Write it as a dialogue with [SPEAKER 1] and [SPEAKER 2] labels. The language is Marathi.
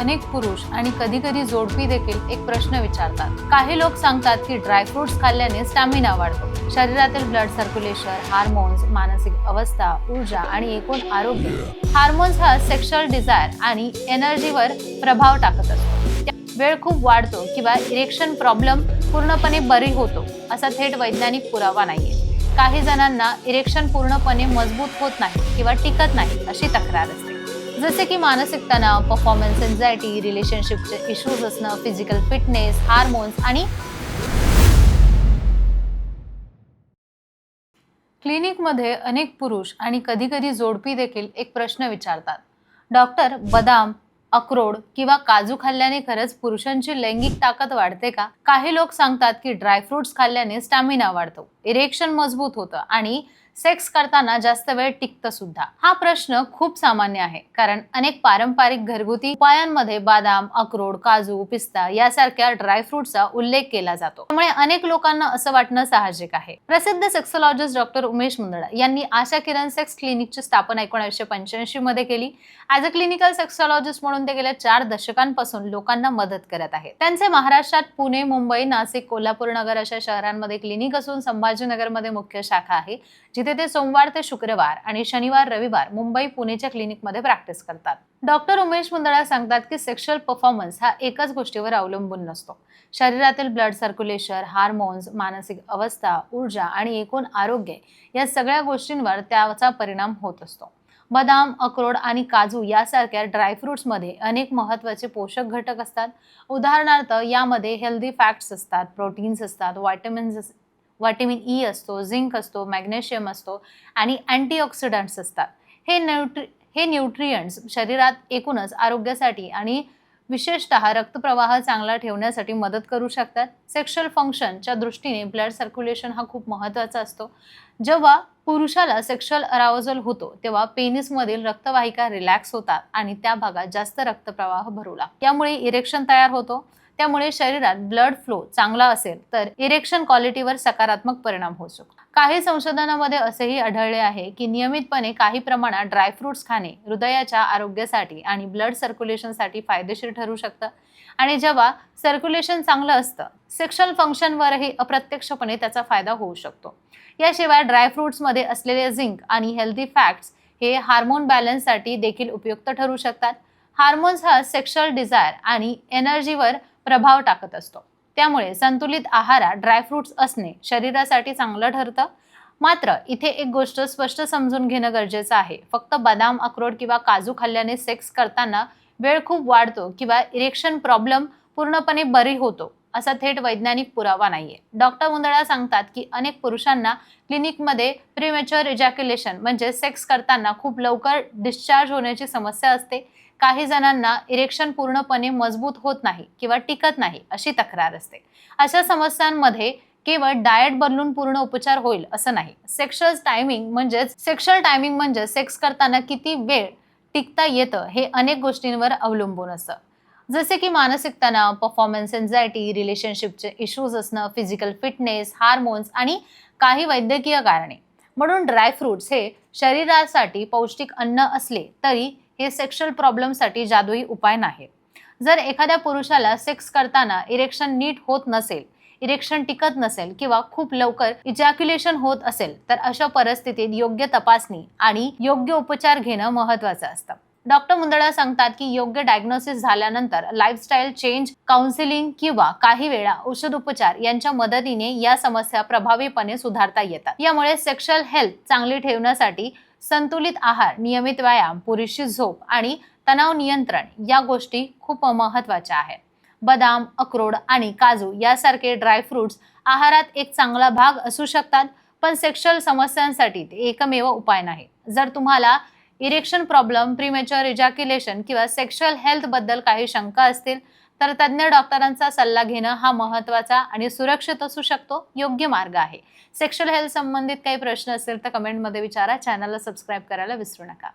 [SPEAKER 1] अनेक पुरुष आणि कधी-कधी जोडपी देखील एक प्रश्न विचारतात। काही लोक सांगतात की ड्रायफ्रुट्स खाल्ल्याने स्टॅमिना वाढतो, शरीरातील ब्लड सर्क्युलेशन, हार्मोन्स, मानसिक अवस्था, ऊर्जा आणि एकूण आरोग्य। हार्मोन्स हा सेक्शुअल डिझायर आणि एनर्जीवर प्रभाव टाकत असतो। वेळ खूप वाढतो किंवा इरेक्शन प्रॉब्लेम पूर्णपणे बरी होतो असा थेट वैज्ञानिक पुरावा नाहीये। काही जणांना इरेक्शन पूर्णपणे मजबूत होत नाही किंवा टिकत नाही अशी तक्रार असते, जसे की मानसिक तणाव, परफॉर्मन्स एन्झायटी, रिलेशनशिपचे इश्यूज असणं, फिजिकल फिटनेस, हार्मोन्स आणि क्लिनिकमध्ये अनेक पुरुष आणि कधी-कधी जोडपी देखील एक प्रश्न विचारतात, डॉक्टर, बदाम, अक्रोड किंवा काजू खाल्ल्याने खरंच पुरुषांची लैंगिक ताकद वाढते का? काही लोक सांगतात की ड्रायफ्रुट्स खाल्ल्याने स्टॅमिना वाढतो, इरेक्शन मजबूत होतं आणि सेक्स करताना जास्त वेळ टिकतं सुद्धा। हा प्रश्न खूप सामान्य आहे, कारण अनेक पारंपरिक घरगुती उपायांमध्ये बदाम, अक्रोड, काजू, पिस्ता यासारख्या ड्रायफ्रुट्सचा उल्लेख केला जातो। त्यामुळे अनेक लोकांना असं वाटणं साहजिक आहे। प्रसिद्ध सेक्सोलॉजिस्ट डॉक्टर उमेश मुंदडा यांनी आशा किरण सेक्स क्लिनिकची स्थापना 1985 मध्ये केली। ॲज अ क्लिनिकल सेक्सोलॉजिस्ट म्हणून ते गेल्या 4 दशकांपासून लोकांना मदत करत आहेत। त्यांचे महाराष्ट्रात पुणे, मुंबई, नाशिक, कोल्हापूर नगर अशा शहरांमध्ये क्लिनिक असून संभाजीनगरमध्ये मुख्य शाखा आहे, जिथे ते सोमवार ते शुक्रवार आणि शनिवार रविवार मुंबई, पुणेच्या क्लिनिकमध्ये प्रॅक्टिस करतात। डॉक्टर उमेश मुंदडा सांगतात की सेक्शुअल परफॉर्मन्स हा एकच गोष्टीवर अवलंबून नसतो। शरीरातील ब्लड सर्क्युलेशन, हार्मोन्स, मानसिक अवस्था, ऊर्जा आणि एकूण आरोग्य या सगळ्या गोष्टींवर त्याचा परिणाम होत असतो। बदाम, अक्रोड आणि काजू यासारख्या ड्रायफ्रुट्समध्ये अनेक महत्त्वाचे पोषक घटक असतात। उदाहरणार्थ यामध्ये हेल्दी फॅट्स असतात, प्रोटीन्स असतात, व्हिटॅमिन ई असतो, झिंक असतो, मॅग्नेशियम असतो आणि अँटीऑक्सिडंट्स असतात। हे न्यूट्रिएंट्स शरीरात एकूणच आरोग्यासाठी आणि विशेषतः रक्तप्रवाह चांगला ठेवण्यासाठी मदत करू शकतात। सेक्शुअल फंक्शनच्या दृष्टीने ब्लड सर्क्युलेशन हा खूप महत्त्वाचा असतो। जेव्हा पुरुषाला सेक्शुअल अराउजल होतो तेव्हा पेनिसमधील रक्तवाहिका रिलॅक्स होतात आणि त्या भागात जास्त रक्तप्रवाह भरू लागतो। यामुळे इरेक्शन तयार होतो। त्यामुळे शरीरात ब्लड फ्लो चांगला असेल तर इरेक्शन क्वालिटीवर सकारात्मक परिणाम होऊ शकतो। काही संशोधनामध्ये असेही आढळले आहे की नियमितपणे काही प्रमाणात ड्रायफ्रुट्स खाणे हृदयाच्या आरोग्यासाठी आणि ब्लड सर्क्युलेशनसाठी फायदेशीर ठरू शकतं आणि जेव्हा सर्क्युलेशन चांगलं असतं, सेक्शुअल फंक्शनवरही अप्रत्यक्षपणे त्याचा फायदा होऊ शकतो। याशिवाय ड्रायफ्रुट्समध्ये असलेले झिंक आणि हेल्दी फॅट्स हे हार्मोन बॅलन्ससाठी देखील उपयुक्त ठरू शकतात। हार्मोन्स हा सेक्शुअल डिझायर आणि एनर्जीवर प्रभाव टाकत असतो। त्यामुळे संतुलित आहारात ड्रायफ्रुट्स असणे शरीरासाठी चांगलं ठरतं। मात्र इथे एक गोष्ट स्पष्ट समजून घेणं गरजेचं आहे, फक्त बदाम, अक्रोड किंवा काजू खाल्ल्याने सेक्स करताना वेळ खूप वाढतो किंवा इरेक्शन प्रॉब्लेम पूर्णपणे बरी होतो असा थेट वैज्ञानिक पुरावा नाहीये। डॉक्टर मुंदडा सांगतात की अनेक पुरुषांना क्लिनिकमध्ये प्रीमॅच्युअर इजॅक्युलेशन म्हणजे सेक्स करताना खूप लवकर डिस्चार्ज होण्याची समस्या असते। काही जणांना इरेक्शन पूर्णपणे मजबूत होत नाही किंवा टिकत नाही अशी तक्रार असते। अशा समस्यांमध्ये केवळ डाएट बदलून पूर्ण उपचार होईल असं नाही। सेक्शुअल टायमिंग म्हणजे सेक्स करताना किती वेळ टिकता येतं हे अनेक गोष्टींवर अवलंबून असतं, जसे की मानसिक तणाव, परफॉर्मन्स एन्झायटी, रिलेशनशिपचे इश्यूज असणं, फिजिकल फिटनेस, हार्मोन्स आणि काही वैद्यकीय कारणे। म्हणून ड्रायफ्रुट्स हे शरीरासाठी पौष्टिक अन्न असले तरी हे सेक्शुअल प्रॉब्लेमसाठी जादुई उपाय नाहीत। जर एखाद्या पुरुषाला सेक्स करताना इरेक्शन नीट होत नसेल, इरेक्शन टिकत नसेल किंवा खूप लवकर इजॅक्युलेशन होत असेल तर अशा परिस्थितीत योग्य तपासणी आणि योग्य उपचार घेणं महत्त्वाचं असतं। डॉक्टर मुंदडा सांगतात की योग्य डायग्नोसिस झाल्यानंतर लाईफस्टाईल चेंज, काउन्सिलिंग किंवा काही वेळा औषधोपचार यांच्या मदतीने या समस्या प्रभावीपणे सुधारता येतात। यामुळे सेक्शुअल हेल्थ चांगली ठेवण्यासाठी संतुलित आहार, नियमित व्यायाम, पुरेशी झोप आणि तणाव नियंत्रण या गोष्टी खूप महत्त्वाच्या आहेत। बदाम, अक्रोड आणि काजू यासारखे ड्रायफ्रुट्स आहारात एक चांगला भाग असू शकतात, पण सेक्शुअल समस्यांसाठी ते एकमेव उपाय नाही। जर तुम्हाला इरेक्शन प्रॉब्लेम, प्रीमॅच्युअर इजॅक्युलेशन किंवा सेक्शुअल हेल्थ बद्दल काही शंका असतील तर तज्ञ डॉक्टरांचा सल्ला घेणं हा महत्त्वाचा आणि सुरक्षित असू शकतो योग्य मार्ग आहे। सेक्शुअल हेल्थ संबंधित काही प्रश्न असतील तर कमेंटमध्ये विचारा। चॅनलला सबस्क्राईब करायला विसरू नका।